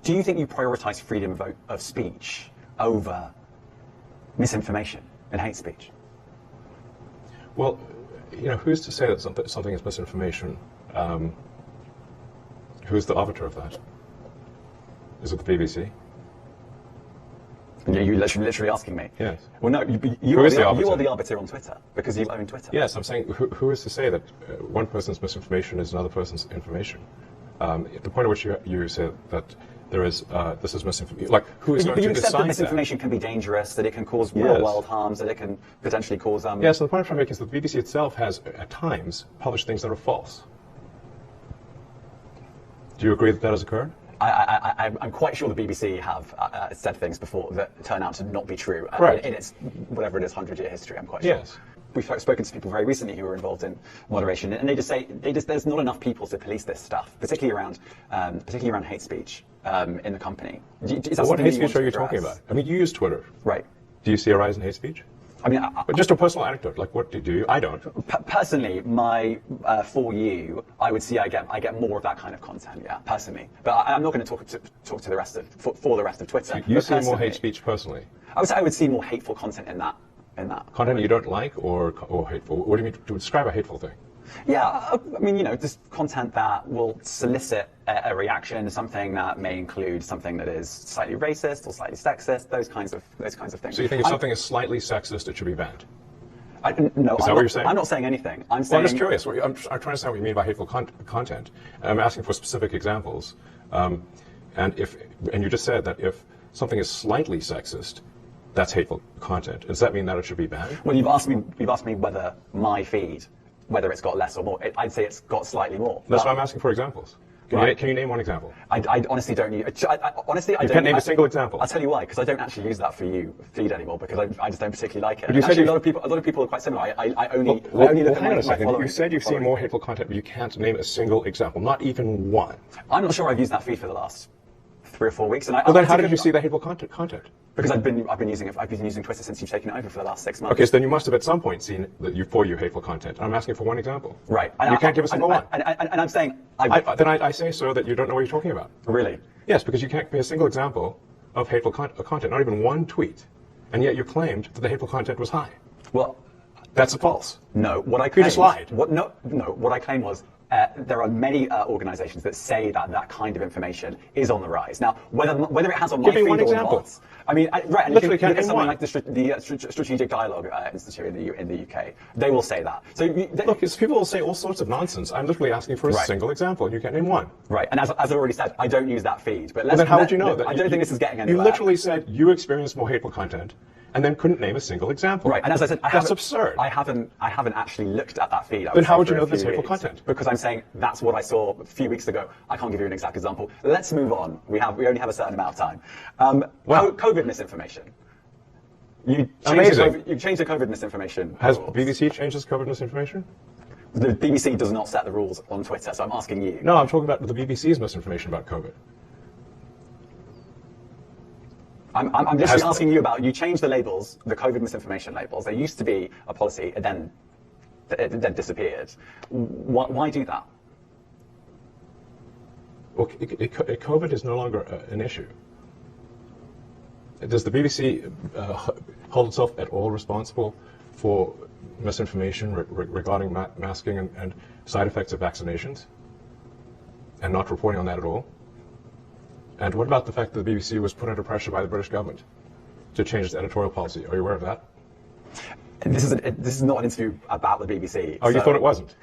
Do you think you prioritize freedom of speech over misinformation and hate speech? Well, who's to say that something is misinformation? Who's the arbiter of that? Is it the BBC? You're literally asking me. Yes. Well, no, you are the arbiter on Twitter because you own Twitter. Yes, I'm saying who is to say that one person's misinformation is another person's information? The point at which you say that there is this is misinformation, like who is going to decide that? You accept that misinformation can be dangerous, that it can cause real-world harms, that it can potentially cause. Yeah. So the point I'm trying to make is that the BBC itself has at times published things that are false. Do you agree that that has occurred? I'm quite sure the BBC have said things before that turn out to not be true in its, whatever it is, 100-year history, I'm quite sure. Yes. We've spoken to people very recently who were involved in moderation, and they just say there's not enough people to police this stuff, particularly around hate speech in the company. What hate speech are you talking about? I mean, you use Twitter. Right. Do you see a rise in hate speech? I mean, but just a personal anecdote. Like, what do you? I don't. Personally, for you, I would see I get more of that kind of content. Yeah, personally, but I'm not going to talk to the rest of for the rest of Twitter. So you see more hate speech personally? I would see more hateful content in that. Content you don't like or hateful? What do you mean to describe a hateful thing? Yeah, I mean, just content that will solicit a reaction, something that may include something that is slightly racist or slightly sexist, those kinds of things. So you think if something is slightly sexist, it should be banned? No, is that what you're saying? I'm not saying anything. I'm just curious. I'm trying to understand what you mean by hateful content. I'm asking for specific examples. And you just said that if something is slightly sexist, that's hateful content. Does that mean that it should be banned? Well, you've asked me whether my feed, whether it's got less or more. I'd say it's got slightly more. That's why I'm asking for examples. Can you name one example? I honestly don't use. Honestly, I don't. You can't name a single example. I'll tell you why. Because I don't actually use that for you feed anymore. Because I just don't particularly like it. But you said a lot of people are quite similar. I only look at my following. You said you've seen more hateful content, but you can't name a single example, not even one. I'm not sure I've used that feed for the last 3 or 4 weeks. And then how did you see the hateful content? Because I've been using Twitter since you've taken it over for the last 6 months. Okay, so then you must have at some point seen that for you hateful content. I'm asking for one example. Right. And you can't give a single one. And I'm saying then I say so that you don't know what you're talking about. Really? Yes, because you can't give me a single example of hateful content, not even one tweet, and yet you claimed that the hateful content was high. Well, that's false. No, what I claimed. You just lied. What I claimed was. There are many organizations that say that kind of information is on the rise. Now, whether it has on my feed or not, I mean, right, and literally look at something like the Strategic Dialogue Institute in the UK, they will say that. So look, people will say all sorts of nonsense. I'm literally asking for a single example, and you can't name one. Right, and as I already said, I don't use that feed. But then how would you know that? I don't think this is getting anywhere. You literally said you experienced more hateful content, and then couldn't name a single example. Right, and as I said, that's absurd. I haven't actually looked at that feed. Then how would you know there's hateful content? Because I'm saying that's what I saw a few weeks ago. I can't give you an exact example. Let's move on. We only have a certain amount of time. COVID misinformation. You changed the COVID misinformation. Has BBC changed its COVID misinformation? The BBC does not set the rules on Twitter, so I'm asking you. No, I'm talking about the BBC's misinformation about COVID. I'm just asking you about, you changed the labels, the COVID misinformation labels. There used to be a policy, it then disappeared. Why do that? Well, COVID is no longer an issue. Does the BBC hold itself at all responsible for misinformation regarding masking and side effects of vaccinations, and not reporting on that at all? And what about the fact that the BBC was put under pressure by the British government to change its editorial policy? Are you aware of that? This is not an interview about the BBC. Oh, you thought it wasn't?